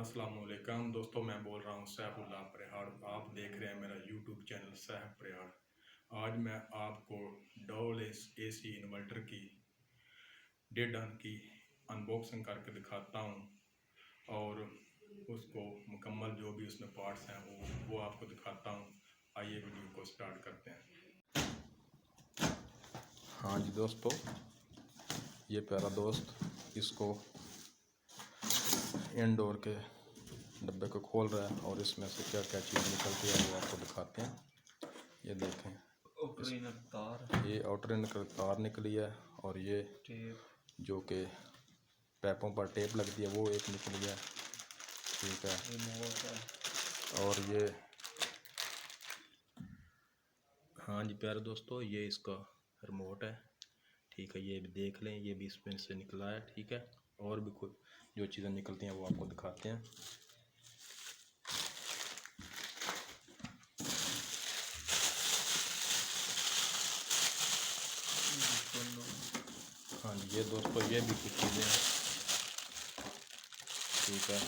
अस्सलामुअलैकुम दोस्तों, मैं बोल रहा हूँ सैफुल्लाह प्रहाड़। आप देख रहे हैं मेरा यूट्यूब चैनल सैफ प्रहाड़। आज मैं आपको डोल AC इन्वर्टर की 1.5 टन की अनबॉक्सिंग करके दिखाता हूँ और उसको मुकम्मल जो भी उसमें पार्ट्स हैं वो आपको दिखाता हूँ। आइए वीडियो को स्टार्ट करते हैं। हाँ जी दोस्तों, ये प्यारा दोस्त इसको इंडोर के डब्बे को खोल रहा है और इसमें से क्या क्या चीज़ निकलती है वो आपको दिखाते हैं। ये देखें, ये आउटर इनर तार निकली है और ये जो कि पैपों पर टेप लगती है वो एक निकली है, ठीक है। और ये हाँ जी प्यारे दोस्तों, ये इसका रिमोट है, ठीक है। ये भी देख लें, ये भी इसमें से निकला है, ठीक है। और भी कुछ जो चीज़ें निकलती हैं वो आपको दिखाते हैं। हाँ जी ये दोस्तों, ये भी कुछ चीज़ें हैं, ठीक है।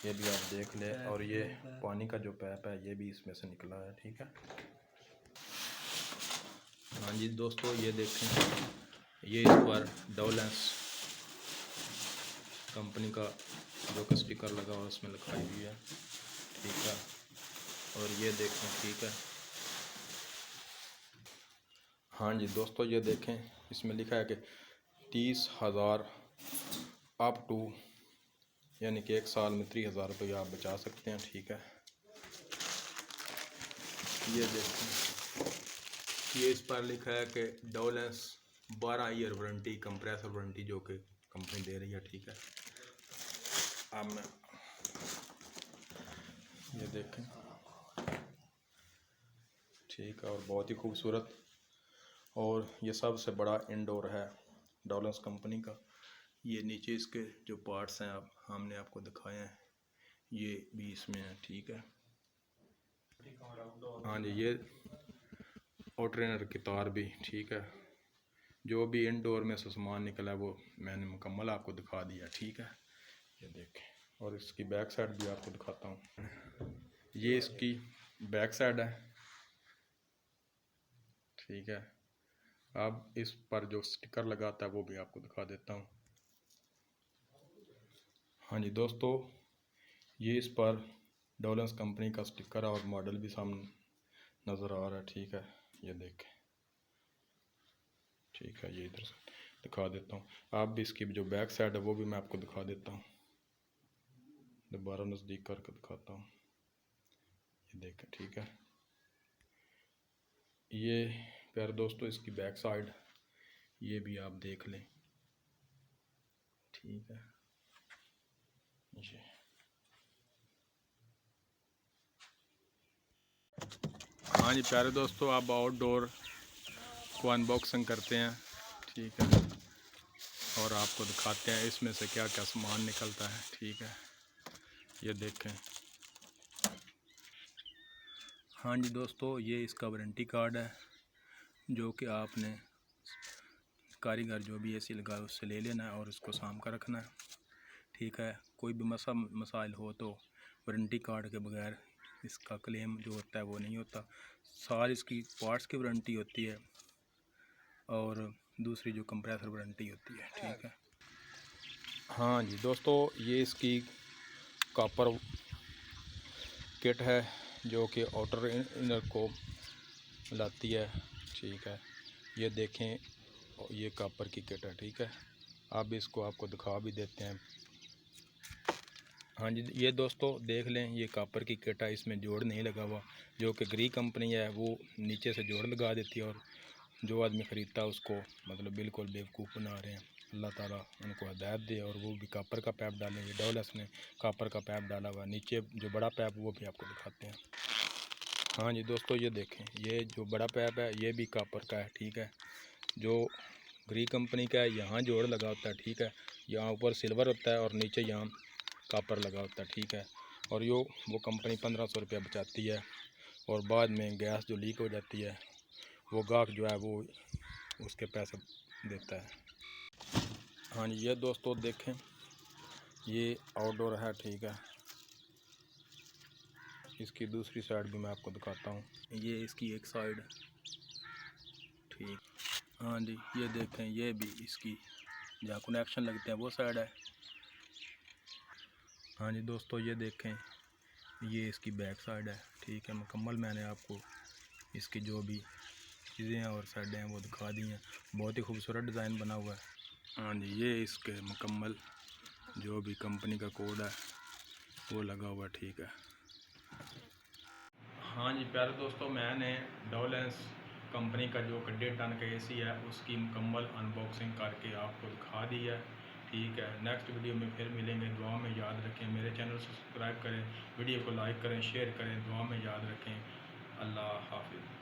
ये भी आप देख लें। और ये पानी का जो पैप है ये भी इसमें से निकला है, ठीक है। हाँ जी दोस्तों, ये देखें, ये इस पर डोलेंस कंपनी का जो कि स्टिकर लगा हुआ उसमें लिखाई हुई है, ठीक है। और ये देखें, ठीक है। हाँ जी दोस्तों, ये देखें, इसमें लिखा है कि 30,000 अप टू, यानी कि 1 साल में 30,000 रुपये आप बचा सकते हैं, ठीक है। ये देखें, ये इस पर लिखा है कि डोलेंस 12 ईयर वारंटी, कंप्रेसर वारंटी जो कि कंपनी दे रही है, ठीक है। अब मैं ये देखें, ठीक है। और बहुत ही खूबसूरत, और ये सबसे बड़ा इंडोर है डोलेंस कंपनी का। ये नीचे इसके जो पार्ट्स हैं आप हमने आपको दिखाए हैं, ये भी इसमें है, ठीक है। हाँ जी, ये आउटर इनर की तार भी, ठीक है। जो भी इंडोर में से सामान निकला है वो मैंने मुकम्मल आपको दिखा दिया, ठीक है। ये देखें, और इसकी बैक साइड भी आपको दिखाता हूँ। ये इसकी बैक साइड है, ठीक है। अब इस पर जो स्टिकर लगाता है वो भी आपको दिखा देता हूँ। हाँ जी दोस्तों, ये इस पर डोलेंस कंपनी का स्टिकर और मॉडल भी सामने नज़र आ रहा है, ठीक है। ये देखें, ठीक है। ये इधर से दिखा देता हूँ। आप भी इसकी जो बैक साइड है वो भी मैं आपको दिखा देता हूँ, दोबारा नज़दीक करके दिखाता हूँ। ये देखें, ठीक है। ये प्यारे दोस्तों इसकी बैक साइड, ये भी आप देख लें, ठीक है। ये हाँ जी प्यारे दोस्तों, आप आउटडोर को अनबॉक्सिंग करते हैं, ठीक है। और आपको दिखाते हैं इसमें से क्या क्या सामान निकलता है, ठीक है। ये देखें, हाँ जी दोस्तों, ये इसका वारंटी कार्ड है जो कि आपने कारीगर जो भी AC लगा उससे ले लेना है और इसको साम कर रखना है, ठीक है। कोई भी मसाइल हो तो वारंटी कार्ड के बगैर इसका क्लेम जो होता है वो नहीं होता। सारी इसकी पार्ट्स की वारंटी होती है और दूसरी जो कंप्रेसर वारंटी होती है, ठीक है। हाँ जी दोस्तों, ये इसकी कॉपर किट है जो कि आउटर इनर को लाती है, ठीक है। ये देखें, ये कॉपर की किट है, ठीक है। अब इसको आपको दिखा भी देते हैं। हाँ जी, ये दोस्तों देख लें, ये कॉपर की किट है, इसमें जोड़ नहीं लगा हुआ। जो कि ग्री कंपनी है वो नीचे से जोड़ लगा देती है और जो आदमी ख़रीदता है उसको मतलब बिल्कुल बेवकूफ़ बना रहे हैं। अल्लाह ताला उनको हिदायत दे। और वो भी कॉपर का पैप डालें। ये डोलेंस ने कॉपर का पैप डाला हुआ, नीचे जो बड़ा पैप वो भी आपको दिखाते हैं। हाँ जी दोस्तों, ये देखें, ये जो बड़ा पैप है ये भी कॉपर का है, ठीक है। जो ग्री कंपनी का है यहाँ जोड़ लगा होता है, ठीक है। यहाँ ऊपर सिल्वर होता है और नीचे यहाँ कॉपर लगा होता है, ठीक है। और वो कंपनी 1500 रुपया बचाती है। और बाद में गैस जो लीक हो जाती है वो गाहक जो है वो उसके पैसे देता है। हाँ जी, ये दोस्तों देखें, ये आउटडोर है, ठीक है। इसकी दूसरी साइड भी मैं आपको दिखाता हूँ। ये इसकी एक साइड, ठीक। हाँ जी, ये देखें, ये भी इसकी जहाँ कनेक्शन लगते हैं वो साइड है। हाँ जी दोस्तों, ये देखें, ये इसकी बैक साइड है, ठीक है। मुकम्मल मैंने आपको इसकी जो भी चीज़ें हैं और साइडें हैं वो दिखा दी हैं। बहुत ही खूबसूरत डिज़ाइन बना हुआ है। हाँ जी, ये इसके मुकम्मल जो भी कंपनी का कोड है वो लगा हुआ, ठीक है। हाँ जी प्यारे दोस्तों, मैंने डोलेंस कंपनी का जो 1.5 टन का एसी है उसकी मुकम्मल अनबॉक्सिंग करके आपको दिखा दी है, ठीक है। नेक्स्ट वीडियो में फिर मिलेंगे। दुआ में याद रखें, मेरे चैनल सब्सक्राइब करें, वीडियो को लाइक करें, शेयर करें। दुआ में याद रखें। अल्लाह हाफिज़।